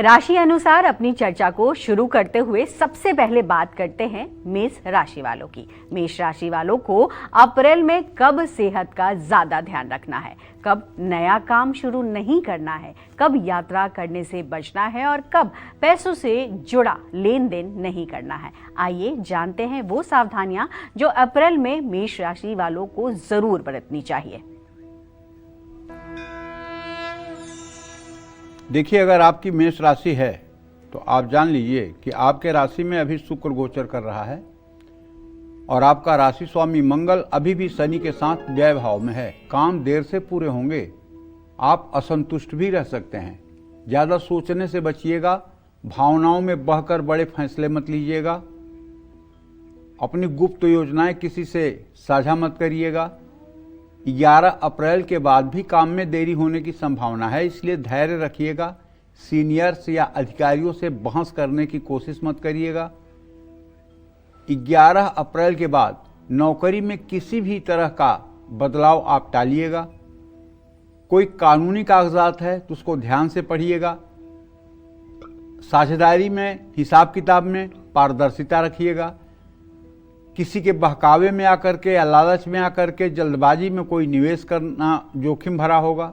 राशि अनुसार अपनी चर्चा को शुरू करते हुए सबसे पहले बात करते हैं मेष राशि वालों की। मेष राशि वालों को अप्रैल में कब सेहत का ज्यादा ध्यान रखना है, कब नया काम शुरू नहीं करना है, कब यात्रा करने से बचना है और कब पैसों से जुड़ा लेन देन नहीं करना है। आइए जानते हैं वो सावधानियां जो अप्रैल में मेष राशि वालों को जरूर बरतनी चाहिए। देखिए, अगर आपकी मेष राशि है तो आप जान लीजिए कि आपके राशि में अभी शुक्र गोचर कर रहा है और आपका राशि स्वामी मंगल अभी भी शनि के साथ व्यय भाव में है। काम देर से पूरे होंगे, आप असंतुष्ट भी रह सकते हैं। ज़्यादा सोचने से बचिएगा, भावनाओं में बहकर बड़े फैसले मत लीजिएगा। अपनी गुप्त योजनाएं किसी से साझा मत करिएगा। 11 अप्रैल के बाद भी काम में देरी होने की संभावना है, इसलिए धैर्य रखिएगा। सीनियर्स या अधिकारियों से बहस करने की कोशिश मत करिएगा। 11 अप्रैल के बाद नौकरी में किसी भी तरह का बदलाव आप टालिएगा। कोई कानूनी कागजात है तो उसको ध्यान से पढ़िएगा। साझेदारी में, हिसाब किताब में पारदर्शिता रखिएगा। किसी के बहकावे में आकर के या लालच में आकर के जल्दबाजी में कोई निवेश करना जोखिम भरा होगा।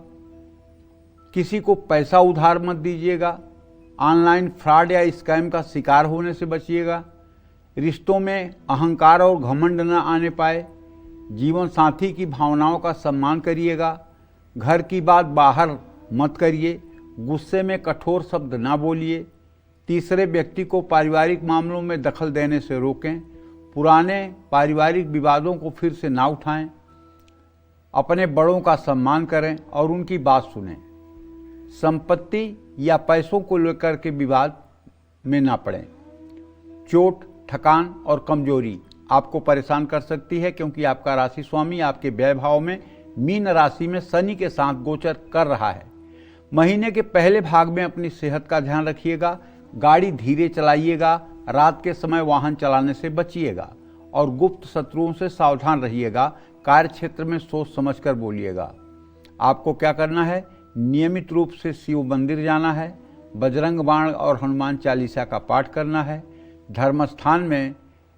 किसी को पैसा उधार मत दीजिएगा। ऑनलाइन फ्रॉड या स्कैम का शिकार होने से बचिएगा। रिश्तों में अहंकार और घमंड न आने पाए। जीवन साथी की भावनाओं का सम्मान करिएगा। घर की बात बाहर मत करिए। गुस्से में कठोर शब्द ना बोलिए। तीसरे व्यक्ति को पारिवारिक मामलों में दखल देने से रोकें। पुराने पारिवारिक विवादों को फिर से ना उठाएं। अपने बड़ों का सम्मान करें और उनकी बात सुनें। संपत्ति या पैसों को लेकर के विवाद में ना पड़ें। चोट, थकान और कमजोरी आपको परेशान कर सकती है, क्योंकि आपका राशि स्वामी आपके व्यय भाव में मीन राशि में शनि के साथ गोचर कर रहा है। महीने के पहले भाग में अपनी सेहत का ध्यान रखिएगा। गाड़ी धीरे चलाइएगा। रात के समय वाहन चलाने से बचिएगा और गुप्त शत्रुओं से सावधान रहिएगा। कार्य क्षेत्र में सोच समझकर बोलिएगा। आपको क्या करना है? नियमित रूप से शिव मंदिर जाना है। बजरंग बाण और हनुमान चालीसा का पाठ करना है। धर्म स्थान में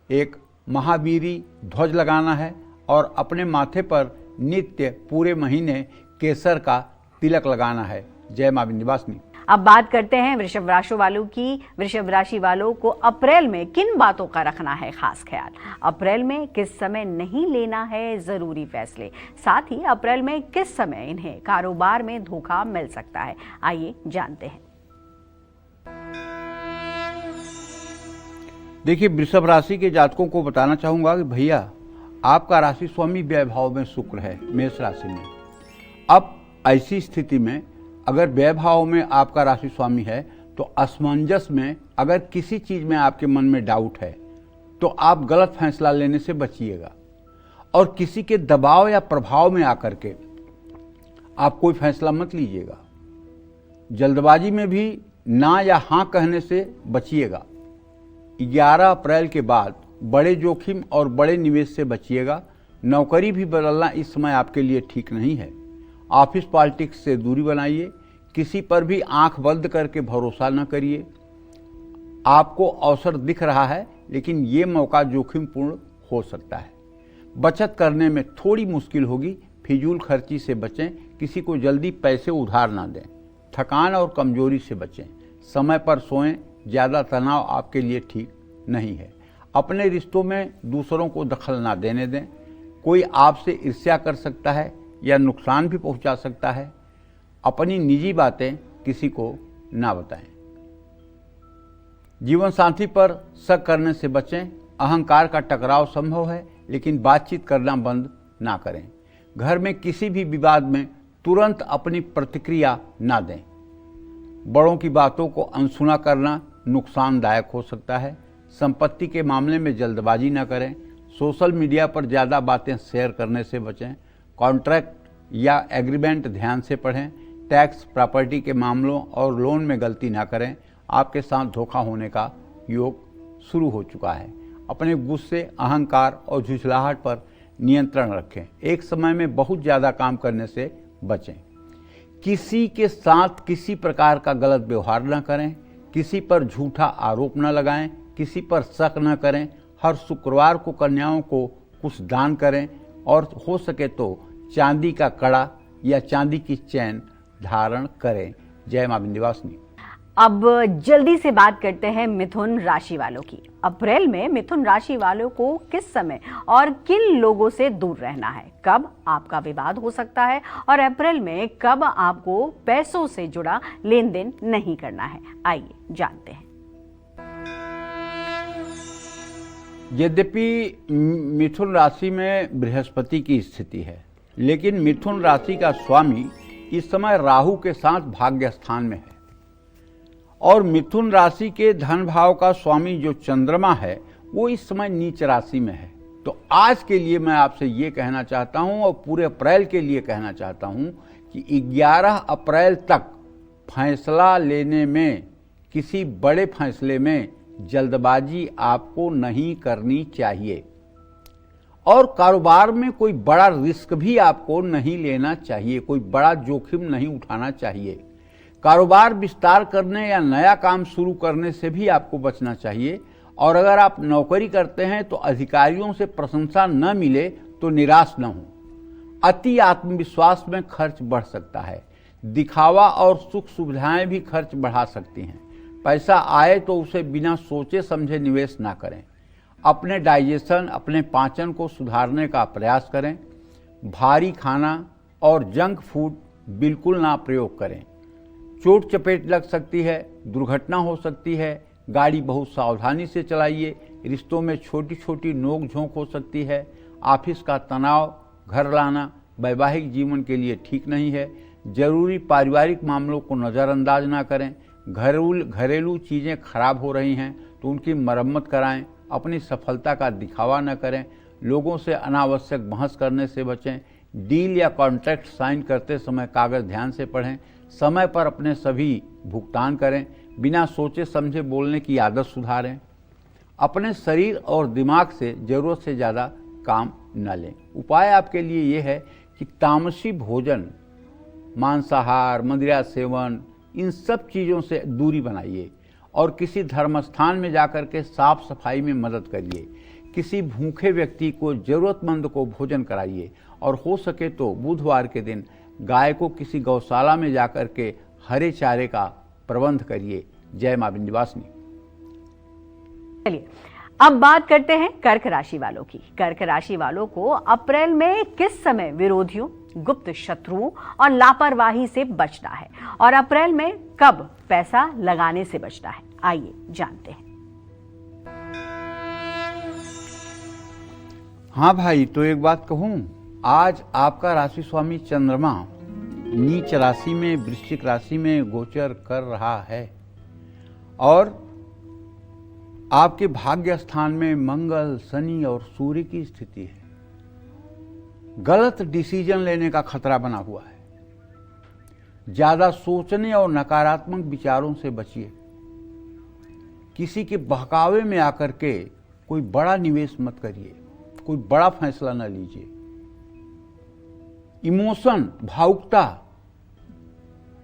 एक महावीरी ध्वज लगाना है और अपने माथे पर नित्य पूरे महीने केसर का तिलक लगाना है। जय मां विंध्यवासिनी। अब बात करते हैं वृषभ राशि वालों की। वृषभ राशि वालों को अप्रैल में किन बातों का रखना है खास ख्याल? अप्रैल में किस समय नहीं लेना है जरूरी फैसले, साथ ही अप्रैल में किस समय इन्हें कारोबार में धोखा मिल सकता है। आइए जानते हैं। देखिए, वृषभ राशि के जातकों को बताना चाहूंगा कि भैया, आपका राशि स्वामी व्यय भाव में शुक्र है मेष राशि में। अब ऐसी स्थिति में अगर व्यय भाव में आपका राशि स्वामी है तो असमंजस में अगर किसी चीज में आपके मन में डाउट है तो आप गलत फैसला लेने से बचिएगा और किसी के दबाव या प्रभाव में आकर के आप कोई फैसला मत लीजिएगा। जल्दबाजी में भी ना या हां कहने से बचिएगा। 11 अप्रैल के बाद बड़े जोखिम और बड़े निवेश से बचिएगा। नौकरी भी बदलना इस समय आपके लिए ठीक नहीं है। ऑफिस पॉलिटिक्स से दूरी बनाइए। किसी पर भी आंख बंद करके भरोसा न करिए। आपको अवसर दिख रहा है, लेकिन ये मौका जोखिमपूर्ण हो सकता है। बचत करने में थोड़ी मुश्किल होगी। फिजूल खर्ची से बचें। किसी को जल्दी पैसे उधार ना दें। थकान और कमजोरी से बचें। समय पर सोएं। ज़्यादा तनाव आपके लिए ठीक नहीं है। अपने रिश्तों में दूसरों को दखल ना देने दें। कोई आपसे ईर्ष्या कर सकता है या नुकसान भी पहुंचा सकता है। अपनी निजी बातें किसी को ना बताएं। जीवन साथी पर शक करने से बचें। अहंकार का टकराव संभव है, लेकिन बातचीत करना बंद ना करें। घर में किसी भी विवाद में तुरंत अपनी प्रतिक्रिया ना दें। बड़ों की बातों को अनसुना करना नुकसानदायक हो सकता है। संपत्ति के मामले में जल्दबाजी ना करें। सोशल मीडिया पर ज़्यादा बातें शेयर करने से बचें। कॉन्ट्रैक्ट या एग्रीमेंट ध्यान से पढ़ें। टैक्स, प्रॉपर्टी के मामलों और लोन में गलती ना करें। आपके साथ धोखा होने का योग शुरू हो चुका है। अपने गुस्से, अहंकार और झुझलाहट पर नियंत्रण रखें। एक समय में बहुत ज़्यादा काम करने से बचें। किसी के साथ किसी प्रकार का गलत व्यवहार न करें, किसी पर झूठा आरोप न लगाएं, किसी पर शक न करें। हर शुक्रवार को कन्याओं को कुछ दान करें और हो सके तो चांदी का कड़ा या चांदी की चैन धारण करें। जय मां विंध्यवासिनी। अब जल्दी से बात करते हैं मिथुन राशि वालों की। अप्रैल में मिथुन राशि वालों को किस समय और किन लोगों से दूर रहना है, कब आपका विवाद हो सकता है और अप्रैल में कब आपको पैसों से जुड़ा लेन देन नहीं करना है, आइए जानते हैं। यद्यपि मिथुन राशि में बृहस्पति की स्थिति है, लेकिन मिथुन राशि का स्वामी इस समय राहु के साथ भाग्य स्थान में है और मिथुन राशि के धन भाव का स्वामी जो चंद्रमा है वो इस समय नीच राशि में है। तो आज के लिए मैं आपसे ये कहना चाहता हूं और पूरे अप्रैल के लिए कहना चाहता हूं कि 11 अप्रैल तक फैसला लेने में, किसी बड़े फैसले में जल्दबाजी आपको नहीं करनी चाहिए और कारोबार में कोई बड़ा रिस्क भी आपको नहीं लेना चाहिए, कोई बड़ा जोखिम नहीं उठाना चाहिए। कारोबार विस्तार करने या नया काम शुरू करने से भी आपको बचना चाहिए और अगर आप नौकरी करते हैं तो अधिकारियों से प्रशंसा न मिले तो निराश न हो। अति आत्मविश्वास में खर्च बढ़ सकता है। दिखावा और सुख सुविधाएं भी खर्च बढ़ा सकती हैं। पैसा आए तो उसे बिना सोचे समझे निवेश ना करें। अपने डाइजेशन, अपने पाचन को सुधारने का प्रयास करें। भारी खाना और जंक फूड बिल्कुल ना प्रयोग करें। चोट चपेट लग सकती है, दुर्घटना हो सकती है। गाड़ी बहुत सावधानी से चलाइए। रिश्तों में छोटी छोटी नोक झोंक हो सकती है। ऑफिस का तनाव घर लाना वैवाहिक जीवन के लिए ठीक नहीं है। जरूरी पारिवारिक मामलों को नज़रअंदाज ना करें। घरेलू चीज़ें खराब हो रही हैं तो उनकी मरम्मत कराएं। अपनी सफलता का दिखावा न करें। लोगों से अनावश्यक बहस करने से बचें। डील या कॉन्ट्रैक्ट साइन करते समय कागज़ ध्यान से पढ़ें। समय पर अपने सभी भुगतान करें। बिना सोचे समझे बोलने की आदत सुधारें। अपने शरीर और दिमाग से ज़रूरत से ज़्यादा काम न लें। उपाय आपके लिए ये है कि तामसी भोजन, मांसाहार, मदिरा सेवन, इन सब चीज़ों से दूरी बनाइए और किसी धर्म स्थान में जाकर के साफ सफाई में मदद करिए। किसी भूखे व्यक्ति को, ज़रूरतमंद को भोजन कराइए और हो सके तो बुधवार के दिन गाय को किसी गौशाला में जाकर के हरे चारे का प्रबंध करिए। जय मां विंध्यवासिनी। चलिए अब बात करते हैं कर्क राशि वालों की। कर्क राशि वालों को अप्रैल में किस समय विरोधियों, गुप्त शत्रुओं और लापरवाही से बचना है और अप्रैल में कब पैसा लगाने से बचना है, आइए जानते हैं। हाँ भाई, तो एक बात कहूं, आज आपका राशि स्वामी चंद्रमा नीच राशि में, वृश्चिक राशि में गोचर कर रहा है और आपके भाग्य स्थान में मंगल, शनि और सूर्य की स्थिति है। गलत डिसीजन लेने का खतरा बना हुआ है। ज्यादा सोचने और नकारात्मक विचारों से बचिए। किसी के बहकावे में आकर के कोई बड़ा निवेश मत करिए, कोई बड़ा फैसला न लीजिए। इमोशन, भावुकता,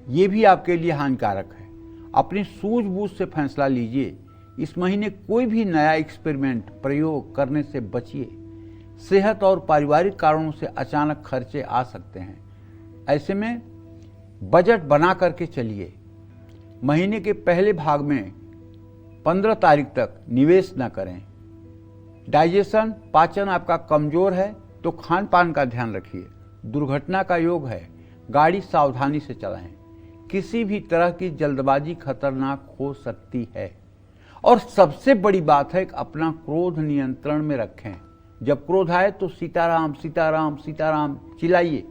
ये भी आपके लिए हानिकारक है। अपनी सूझबूझ से फैसला लीजिए। इस महीने कोई भी नया एक्सपेरिमेंट, प्रयोग करने से बचिए। सेहत और पारिवारिक कारणों से अचानक खर्चे आ सकते हैं। ऐसे में बजट बना करके चलिए। महीने के पहले भाग में 15 तारीख तक निवेश न करें। डाइजेशन, पाचन आपका कमजोर है तो खान पान का ध्यान रखिए। दुर्घटना का योग है, गाड़ी सावधानी से चलाएं। किसी भी तरह की जल्दबाजी खतरनाक हो सकती है और सबसे बड़ी बात है कि अपना क्रोध नियंत्रण में रखें। जब क्रोध आए तो सीताराम सीताराम सीताराम चिल्लाइए।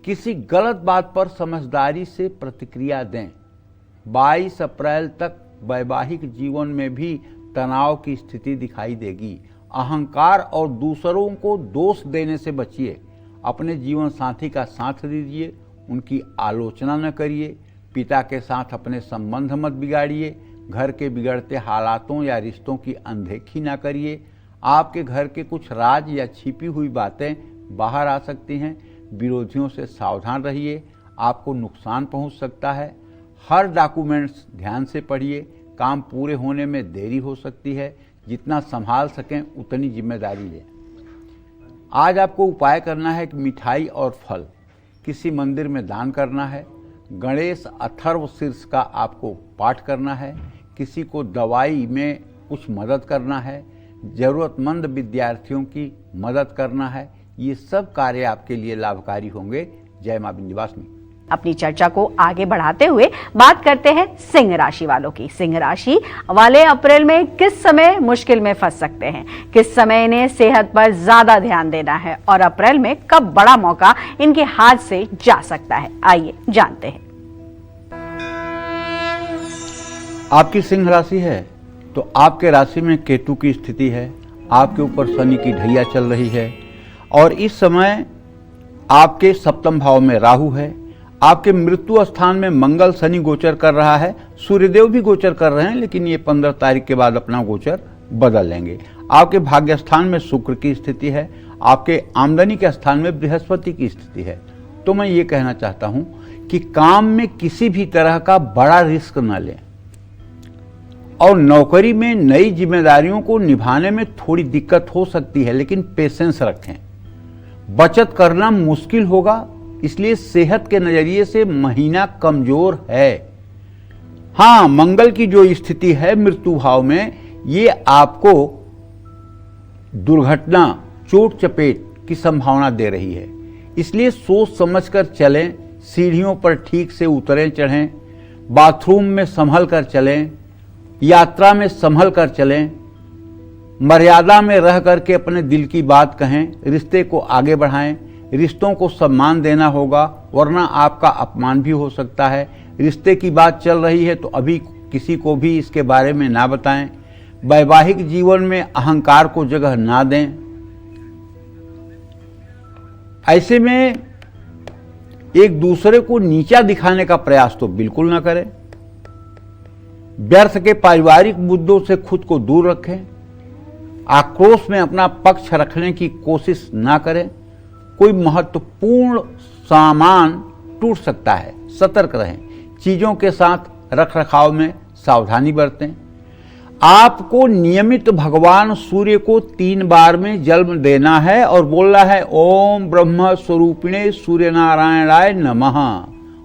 किसी गलत बात पर समझदारी से प्रतिक्रिया दें। 22 अप्रैल तक वैवाहिक जीवन में भी तनाव की स्थिति दिखाई देगी। अहंकार और दूसरों को दोष देने से बचिए। अपने जीवन साथी का साथ दीजिए, उनकी आलोचना न करिए। पिता के साथ अपने संबंध मत बिगाड़िए। घर के बिगड़ते हालातों या रिश्तों की अनदेखी ना करिए। आपके घर के कुछ राज या छिपी हुई बातें बाहर आ सकती हैं। विरोधियों से सावधान रहिए। आपको नुकसान पहुंच सकता है। हर डॉक्यूमेंट्स ध्यान से पढ़िए, काम पूरे होने में देरी हो सकती है। जितना संभाल सकें उतनी जिम्मेदारी लें। आज आपको उपाय करना है कि मिठाई और फल किसी मंदिर में दान करना है। गणेश अथर्व शीर्ष का आपको पाठ करना है। किसी को दवाई में कुछ मदद करना है। ज़रूरतमंद विद्यार्थियों की मदद करना है। ये सब कार्य आपके लिए लाभकारी होंगे। जय मां विंध्यवासिनी। अपनी चर्चा को आगे बढ़ाते हुए बात करते हैं सिंह राशि वालों की। सिंह राशि वाले अप्रैल में किस समय मुश्किल में फंस सकते हैं, किस समय इन्हें सेहत पर ज्यादा ध्यान देना है और अप्रैल में कब बड़ा मौका इनके हाथ से जा सकता है, आइए जानते हैं। आपकी सिंह राशि है तो आपके राशि में केतु की स्थिति है। आपके ऊपर शनि की ढैया चल रही है और इस समय आपके सप्तम भाव में राहु है। आपके मृत्यु स्थान में मंगल शनि गोचर कर रहा है। सूर्यदेव भी गोचर कर रहे हैं, लेकिन ये 15 तारीख के बाद अपना गोचर बदल लेंगे। आपके भाग्य स्थान में शुक्र की स्थिति है। आपके आमदनी के स्थान में बृहस्पति की स्थिति है। तो मैं ये कहना चाहता हूं कि काम में किसी भी तरह का बड़ा रिस्क न लें और नौकरी में नई जिम्मेदारियों को निभाने में थोड़ी दिक्कत हो सकती है, लेकिन पेशेंस रखें। बचत करना मुश्किल होगा, इसलिए सेहत के नजरिए से महीना कमजोर है। हाँ, मंगल की जो स्थिति है मृत्यु भाव में, ये आपको दुर्घटना, चोट चपेट की संभावना दे रही है। इसलिए सोच समझकर चलें। सीढ़ियों पर ठीक से उतरें चढ़ें, बाथरूम में संभल कर चलें, यात्रा में संभल कर चलें, मर्यादा में रह करके अपने दिल की बात कहें, रिश्ते को आगे बढ़ाएं। रिश्तों को सम्मान देना होगा, वरना आपका अपमान भी हो सकता है। रिश्ते की बात चल रही है तो अभी किसी को भी इसके बारे में ना बताएं। वैवाहिक जीवन में अहंकार को जगह ना दें। ऐसे में एक दूसरे को नीचा दिखाने का प्रयास तो बिल्कुल ना करें। व्यर्थ के पारिवारिक मुद्दों से खुद को दूर रखें। आक्रोश में अपना पक्ष रखने की कोशिश ना करें। कोई महत्वपूर्ण सामान टूट सकता है, सतर्क रहें। चीजों के साथ रखरखाव में सावधानी बरतें। आपको नियमित भगवान सूर्य को 3 बार में जल देना है और बोलना है ओम ब्रह्म स्वरूपिणे सूर्य नारायणाय नमः,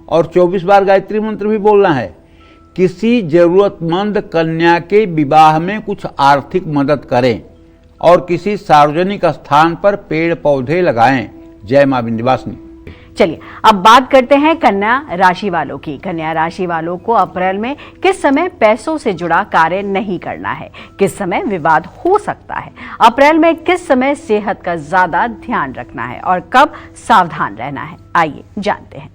और 24 बार गायत्री मंत्र भी बोलना है। किसी जरूरतमंद कन्या के विवाह में कुछ आर्थिक मदद करें और किसी सार्वजनिक स्थान पर पेड़ पौधे लगाएं। जय मां विंध्यवासिनी। चलिए अब बात करते हैं कन्या राशि वालों की। कन्या राशि वालों को अप्रैल में किस समय पैसों से जुड़ा कार्य नहीं करना है, किस समय विवाद हो सकता है, अप्रैल में किस समय सेहत का ज्यादा ध्यान रखना है और कब सावधान रहना है, आइए जानते हैं।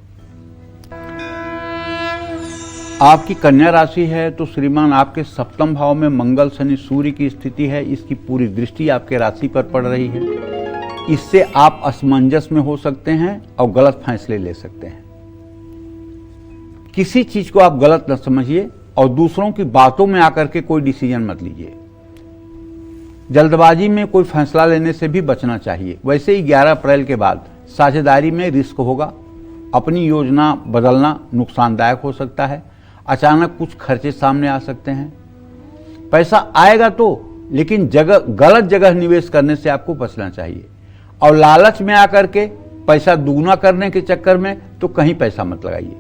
आपकी कन्या राशि है तो श्रीमान आपके सप्तम भाव में मंगल शनि सूर्य की स्थिति है। इसकी पूरी दृष्टि आपके राशि पर पड़ रही है। इससे आप असमंजस में हो सकते हैं और गलत फैसले ले सकते हैं। किसी चीज को आप गलत न समझिए और दूसरों की बातों में आकर के कोई डिसीजन मत लीजिए। जल्दबाजी में कोई फैसला लेने से भी बचना चाहिए। वैसे ही 11 अप्रैल के बाद साझेदारी में रिस्क होगा। अपनी योजना बदलना नुकसानदायक हो सकता है। अचानक कुछ खर्चे सामने आ सकते हैं। पैसा आएगा तो, लेकिन गलत जगह निवेश करने से आपको बचना चाहिए। और लालच में आकर के पैसा दुगना करने के चक्कर में तो कहीं पैसा मत लगाइए।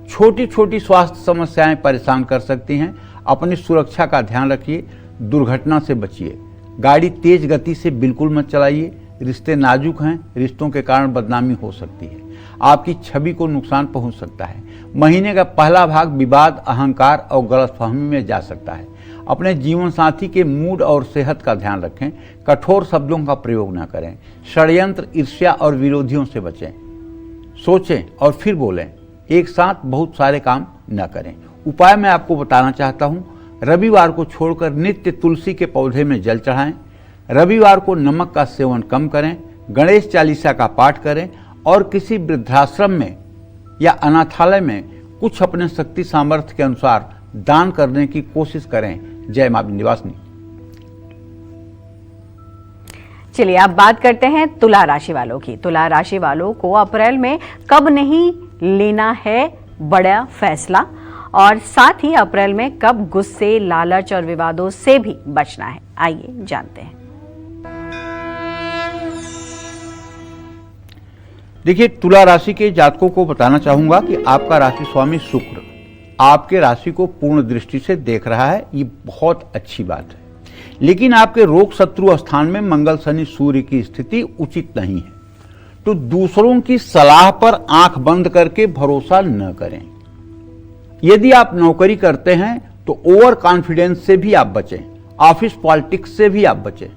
छोटी छोटी स्वास्थ्य समस्याएं परेशान कर सकती हैं। अपनी सुरक्षा का ध्यान रखिए। दुर्घटना से बचिए। गाड़ी तेज गति से बिल्कुल मत चलाइए। रिश्ते नाजुक हैं, रिश्तों के कारण बदनामी हो सकती है। आपकी छवि को नुकसान पहुंच सकता है। महीने का पहला भाग विवाद, अहंकार और गलतफहमी में जा सकता है। अपने जीवन साथी के मूड और सेहत का ध्यान रखें। कठोर शब्दों का प्रयोग न करें। षड्यंत्र, ईर्ष्या और विरोधियों से बचें। सोचें और फिर बोलें। एक साथ बहुत सारे काम न करें। उपाय मैं आपको बताना चाहता हूं। रविवार को छोड़कर नित्य तुलसी के पौधे में जल चढ़ाएं। रविवार को नमक का सेवन कम करें। गणेश चालीसा का पाठ करें और किसी वृद्धाश्रम में या अनाथालय में कुछ अपने शक्ति सामर्थ्य के अनुसार दान करने की कोशिश करें। जय मां विंध्यवासिनी। चलिए अब बात करते हैं तुला राशि वालों की। तुला राशि वालों को अप्रैल में कब नहीं लेना है बड़ा फैसला, और साथ ही अप्रैल में कब गुस्से, लालच और विवादों से भी बचना है, आइए जानते हैं। देखिए, तुला राशि के जातकों को बताना चाहूंगा कि आपका राशि स्वामी शुक्र आपके राशि को पूर्ण दृष्टि से देख रहा है। ये बहुत अच्छी बात है, लेकिन आपके रोग शत्रु स्थान में मंगल, शनि, सूर्य की स्थिति उचित नहीं है। तो दूसरों की सलाह पर आंख बंद करके भरोसा न करें। यदि आप नौकरी करते हैं तो ओवर कॉन्फिडेंस से भी आप बचें, ऑफिस पॉलिटिक्स से भी आप बचें।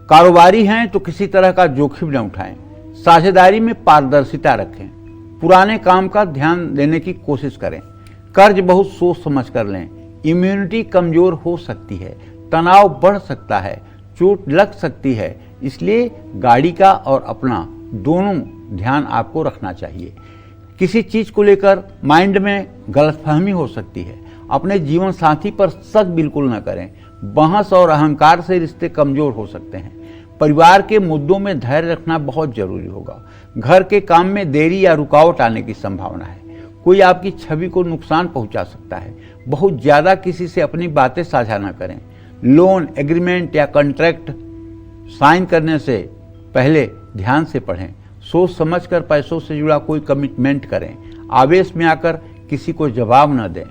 कारोबारी हैं तो किसी तरह का जोखिम न उठाएं। साझेदारी में पारदर्शिता रखें। पुराने काम का ध्यान देने की कोशिश करें। कर्ज बहुत सोच समझ कर लें। इम्यूनिटी कमजोर हो सकती है, तनाव बढ़ सकता है, चोट लग सकती है, इसलिए गाड़ी का और अपना दोनों ध्यान आपको रखना चाहिए। किसी चीज को लेकर माइंड में गलतफहमी हो सकती है। अपने जीवन साथी पर शक बिल्कुल न करें। बहस और अहंकार से रिश्ते कमजोर हो सकते हैं। परिवार के मुद्दों में धैर्य रखना बहुत जरूरी होगा। घर के काम में देरी या रुकावट आने की संभावना है। कोई आपकी छवि को नुकसान पहुंचा सकता है। बहुत ज्यादा किसी से अपनी बातें साझा न करें। लोन, एग्रीमेंट या कॉन्ट्रैक्ट साइन करने से पहले ध्यान से पढ़ें। सोच समझकर पैसों से जुड़ा कोई कमिटमेंट करें। आवेश में आकर किसी को जवाब न दें।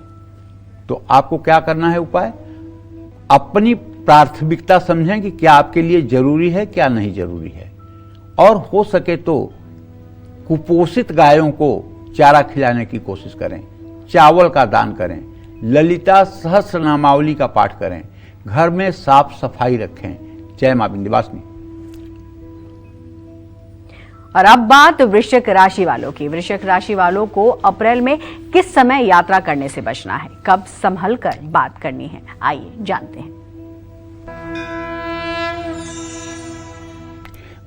तो आपको क्या करना है उपाय? अपनी प्राथमिकता समझें कि क्या आपके लिए जरूरी है, क्या नहीं जरूरी है, और हो सके तो कुपोषित गायों को चारा खिलाने की कोशिश करें। चावल का दान करें। ललिता सहस्रनामावली का पाठ करें। घर में साफ सफाई रखें। जय मां विंध्यवासिनी। और अब बात वृश्चिक राशि वालों की। वृश्चिक राशि वालों को अप्रैल में किस समय यात्रा करने से बचना है, कब संभल कर बात करनी है, आइए जानते हैं।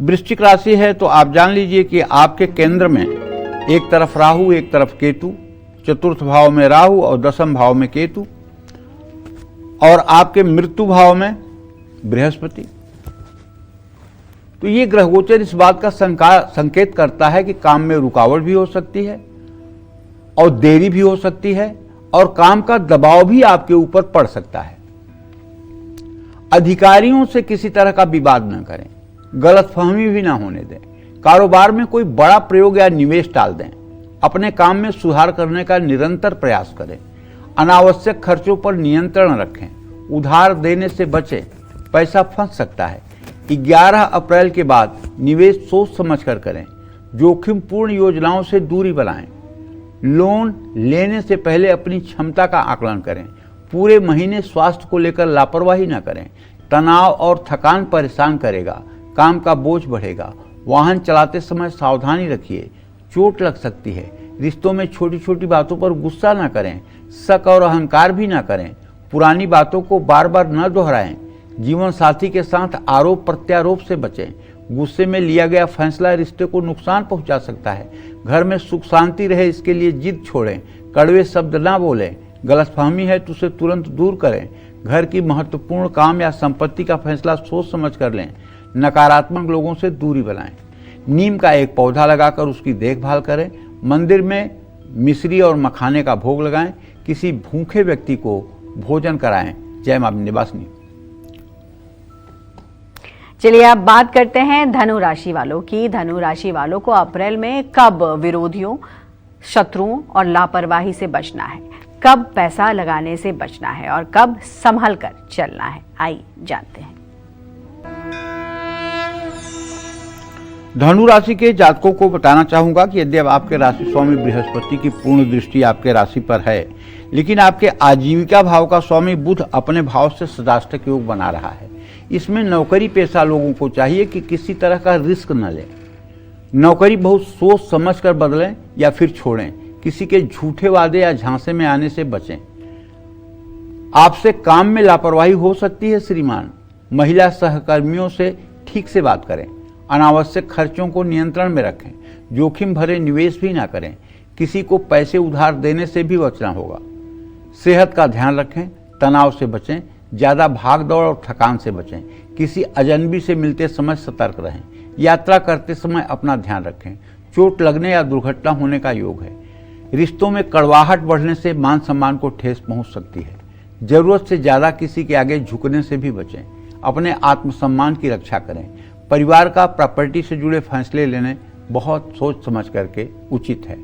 वृश्चिक राशि है तो आप जान लीजिए कि आपके केंद्र में एक तरफ राहु, एक तरफ केतु, चतुर्थ भाव में राहु और दसम भाव में केतु, और आपके मृत्यु भाव में बृहस्पति। तो ये ग्रह गोचर इस बात का संकेत करता है कि काम में रुकावट भी हो सकती है और देरी भी हो सकती है, और काम का दबाव भी आपके ऊपर पड़ सकता है। अधिकारियों से किसी तरह का विवाद न करें। गलतफहमी भी ना होने दें। कारोबार में कोई बड़ा प्रयोग या निवेश टाल दें। अपने काम में सुधार करने का निरंतर प्रयास करें। अनावश्यक खर्चों पर नियंत्रण रखें। उधार देने से बचें, पैसा फंस सकता है। 11 अप्रैल के बाद निवेश सोच समझ कर करें। जोखिम पूर्ण योजनाओं से दूरी बनाएं। लोन लेने से पहले अपनी क्षमता का आकलन करें। पूरे महीने स्वास्थ्य को लेकर लापरवाही न करें। तनाव और थकान परेशान करेगा। काम का बोझ बढ़ेगा। वाहन चलाते समय सावधानी रखिए, चोट लग सकती है। रिश्तों में छोटी छोटी बातों पर गुस्सा न करें। शक और अहंकार भी न करें। पुरानी बातों को बार बार न दोहराएं। जीवन साथी के साथ आरोप प्रत्यारोप से बचें। गुस्से में लिया गया फैसला रिश्ते को नुकसान पहुंचा सकता है। घर में सुख शांति रहे, इसके लिए जिद छोड़ें। कड़वे शब्द ना बोलें। गलतफहमी है तो उसे तुरंत दूर करें। घर की महत्वपूर्ण काम या संपत्ति का फैसला सोच समझ कर लें। नकारात्मक लोगों से दूरी बनाएं। नीम का एक पौधा लगाकर उसकी देखभाल करें। मंदिर में मिश्री और मखाने का भोग लगाएं। किसी भूखे व्यक्ति को भोजन कराएं। जय मां विंध्यवासिनी। चलिए अब बात करते हैं धनु राशि वालों की। धनु राशि वालों को अप्रैल में कब विरोधियों, शत्रुओं और लापरवाही से बचना है, कब पैसा लगाने से बचना है और कब संभल कर चलना है, आइए जानते हैं। धनु राशि के जातकों को बताना चाहूंगा कि यदि अब आपके राशि स्वामी बृहस्पति की पूर्ण दृष्टि आपके राशि पर है, लेकिन आपके आजीविका भाव का स्वामी बुध अपने भाव से सदाष्टक योग बना रहा है। इसमें नौकरी पेशा लोगों को चाहिए कि किसी तरह का रिस्क न लें। नौकरी बहुत सोच समझ कर बदलें या फिर छोड़ें। किसी के झूठे वादे या झांसे में आने से बचें। आपसे काम में लापरवाही हो सकती है श्रीमान। महिला सहकर्मियों से ठीक से बात करें। अनावश्यक खर्चों को नियंत्रण में रखें। जोखिम भरे निवेश भी ना करें। किसी को पैसे उधार देने से भी बचना होगा। सेहत का ध्यान रखें। तनाव से बचें। ज्यादा भाग दौड़ और थकान से बचें। किसी अजनबी से मिलते समय सतर्क रहें। यात्रा करते समय अपना ध्यान रखें। चोट लगने या दुर्घटना होने का योग है। रिश्तों में कड़वाहट बढ़ने से मान सम्मान को ठेस पहुंच सकती है। जरूरत से ज्यादा किसी के आगे झुकने से भी बचें। अपने आत्मसम्मान की रक्षा करें। परिवार का प्रॉपर्टी से जुड़े फैसले लेने बहुत सोच समझ करके उचित है।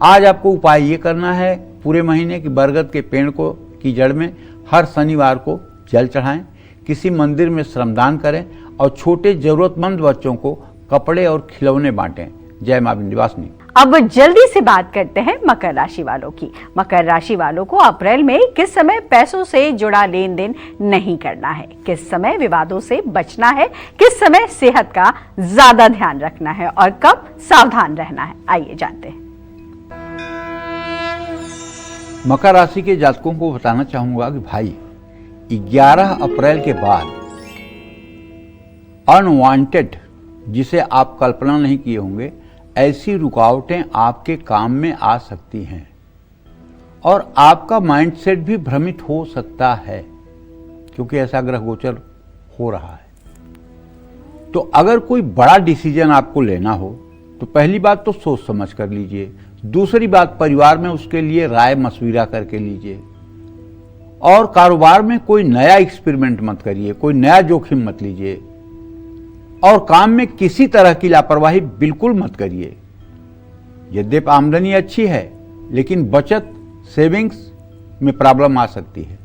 आज आपको उपाय ये करना है, पूरे महीने की बरगद के पेड़ को की जड़ में हर शनिवार को जल चढ़ाएं, किसी मंदिर में श्रमदान करें और छोटे जरूरतमंद बच्चों को कपड़े और खिलौने बांटें। जय मां विंध्यवासिनी। अब जल्दी से बात करते हैं मकर राशि वालों की। मकर राशि वालों को अप्रैल में किस समय पैसों से जुड़ा लेन देन नहीं करना है, किस समय विवादों से बचना है, किस समय सेहत का ज्यादा ध्यान रखना है और कब सावधान रहना है, आइए जानते हैं। मकर राशि के जातकों को बताना चाहूंगा कि भाई 11 अप्रैल के बाद अनवांटेड, जिसे आप कल्पना नहीं किए होंगे, ऐसी रुकावटें आपके काम में आ सकती हैं और आपका माइंडसेट भी भ्रमित हो सकता है, क्योंकि ऐसा ग्रह गोचर हो रहा है। तो अगर कोई बड़ा डिसीजन आपको लेना हो तो पहली बात तो सोच समझ कर लीजिए। दूसरी बात, परिवार में उसके लिए राय मशविरा करके लीजिए। और कारोबार में कोई नया एक्सपेरिमेंट मत करिए, कोई नया जोखिम मत लीजिए और काम में किसी तरह की लापरवाही बिल्कुल मत करिए। यद्यपि आमदनी अच्छी है लेकिन बचत सेविंग्स में प्रॉब्लम आ सकती है,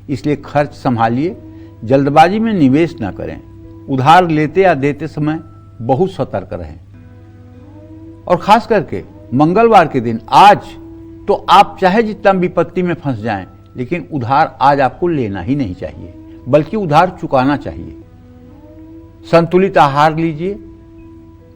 इसलिए खर्च संभालिए। जल्दबाजी में निवेश न करें। उधार लेते या देते समय बहुत सतर्क रहें। और खास करके मंगलवार के दिन आज तो आप चाहे जितना विपत्ति में फंस जाएं, लेकिन उधार आज आपको लेना ही नहीं चाहिए, बल्कि उधार चुकाना चाहिए। संतुलित आहार लीजिए।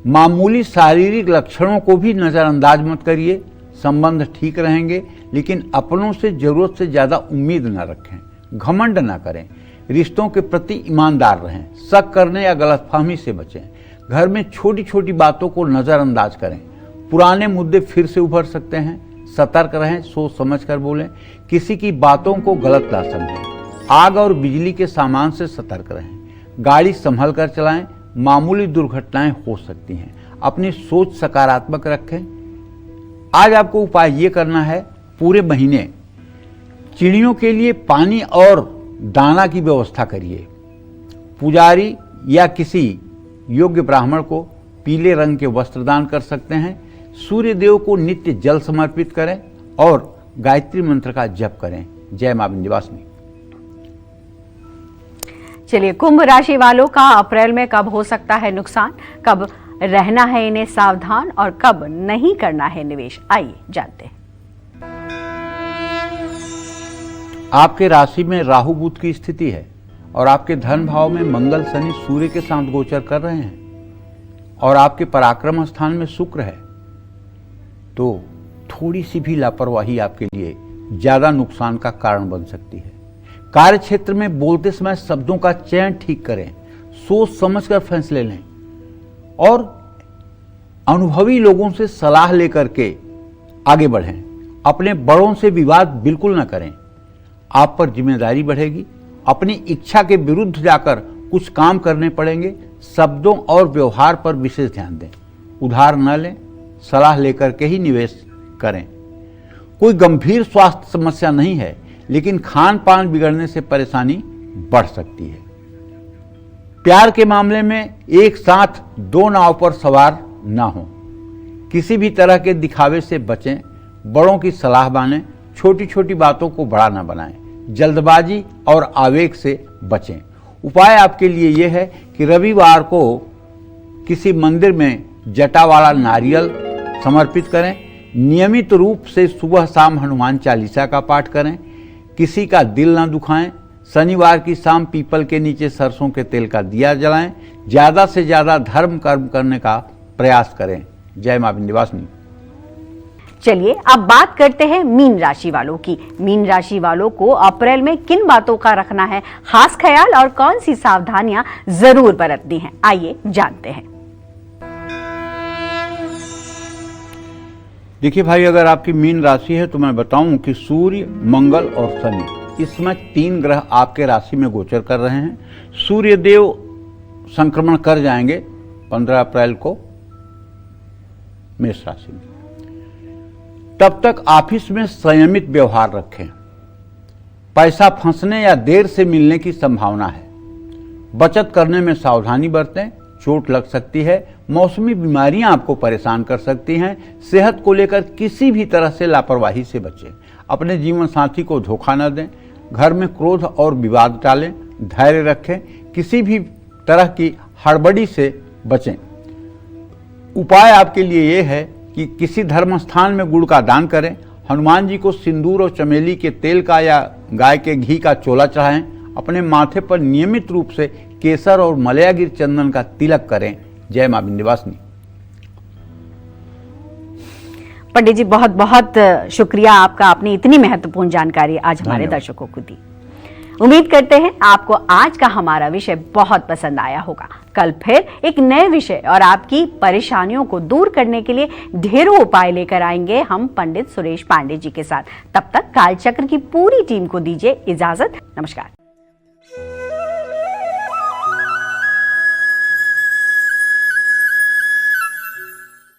मामूली शारीरिक लक्षणों को भी नजरअंदाज मत करिए। संबंध ठीक रहेंगे, लेकिन अपनों से जरूरत से ज्यादा उम्मीद न रखें। घमंड न करें। रिश्तों के प्रति ईमानदार रहें। शक करने या गलतफहमी से बचें। घर में छोटी छोटी बातों को नजरअंदाज करें। पुराने मुद्दे फिर से उभर सकते हैं। सतर्क रहें, सोच समझ कर बोलें। किसी की बातों को गलत ना समझें। आग और बिजली के सामान से सतर्क रहें। गाड़ी संभल कर चलाएं। मामूली दुर्घटनाएं हो सकती हैं। अपनी सोच सकारात्मक रखें। आज आपको उपाय ये करना है, पूरे महीने चिड़ियों के लिए पानी और दाना की व्यवस्था करिए। पुजारी या किसी योग्य ब्राह्मण को पीले रंग के वस्त्र दान कर सकते हैं। सूर्य देव को नित्य जल समर्पित करें और गायत्री मंत्र का जप करें। जय मां विंध्यवासिनी। चलिए, कुंभ राशि वालों का अप्रैल में कब हो सकता है नुकसान, कब रहना है इन्हें सावधान और कब नहीं करना है निवेश, आइए जानते हैं। आपके राशि में राहु बुध की स्थिति है और आपके धन भाव में मंगल शनि सूर्य के साथ गोचर कर रहे हैं और आपके पराक्रम स्थान में शुक्र है। तो थोड़ी सी भी लापरवाही आपके लिए ज्यादा नुकसान का कारण बन सकती है। कार्य क्षेत्र में बोलते समय शब्दों का चयन ठीक करें। सोच समझकर फैसले लें और अनुभवी लोगों से सलाह लेकर के आगे बढ़ें। अपने बड़ों से विवाद बिल्कुल न करें। आप पर जिम्मेदारी बढ़ेगी। अपनी इच्छा के विरुद्ध जाकर कुछ काम करने पड़ेंगे। शब्दों और व्यवहार पर विशेष ध्यान दें। उधार न लें। सलाह लेकर के ही निवेश करें। कोई गंभीर स्वास्थ्य समस्या नहीं है, लेकिन खान पान बिगड़ने से परेशानी बढ़ सकती है। प्यार के मामले में एक साथ दो नाव पर सवार ना हो। किसी भी तरह के दिखावे से बचें। बड़ों की सलाह मानें। छोटी छोटी बातों को बड़ा ना बनाएं। जल्दबाजी और आवेग से बचें। उपाय आपके लिए यह है कि रविवार को किसी मंदिर में जटा वाला नारियल समर्पित करें। नियमित रूप से सुबह शाम हनुमान चालीसा का पाठ करें। किसी का दिल ना दुखाएं। शनिवार की शाम पीपल के नीचे सरसों के तेल का दिया जलाएं। ज्यादा से ज्यादा धर्म कर्म करने का प्रयास करें। जय मां विंध्यवासिनी। चलिए, अब बात करते हैं मीन राशि वालों की। मीन राशि वालों को अप्रैल में किन बातों का रखना है खास ख्याल और कौन सी सावधानियां जरूर बरतनी हैं, आइए जानते हैं। देखिए भाई, अगर आपकी मीन राशि है तो मैं बताऊं कि सूर्य, मंगल और शनि इस समय 3 ग्रह आपके राशि में गोचर कर रहे हैं। सूर्य देव संक्रमण कर जाएंगे 15 अप्रैल को। मेष राशि में। तब तक ऑफिस में संयमित व्यवहार रखें। पैसा फंसने या देर से मिलने की संभावना है। बचत करने में सावधानी बरतें, चोट लग सकती है। मौसमी बीमारियां आपको परेशान कर सकती हैं। सेहत को लेकर किसी भी तरह से लापरवाही से बचें। अपने जीवन साथी को धोखा न दें। घर में क्रोध और विवाद टालें। धैर्य रखें। किसी भी तरह की हड़बड़ी से बचें। उपाय आपके लिए ये है कि किसी धर्म स्थान में गुड़ का दान करें। हनुमान जी को सिंदूर और चमेली के तेल का या गाय के घी का चोला चढ़ाएं। अपने माथे पर नियमित रूप से केसर और मलयागिर चंदन का तिलक करें। जय मां विंध्यवासिनी। पंडित जी बहुत बहुत शुक्रिया आपका, आपने इतनी महत्वपूर्ण जानकारी आज हमारे दर्शकों को दी। उम्मीद करते हैं आपको आज का हमारा विषय बहुत पसंद आया होगा। कल फिर एक नए विषय और आपकी परेशानियों को दूर करने के लिए ढेरों उपाय लेकर आएंगे हम पंडित सुरेश पांडे जी के साथ। तब तक कालचक्र की पूरी टीम को दीजिए इजाजत। नमस्कार।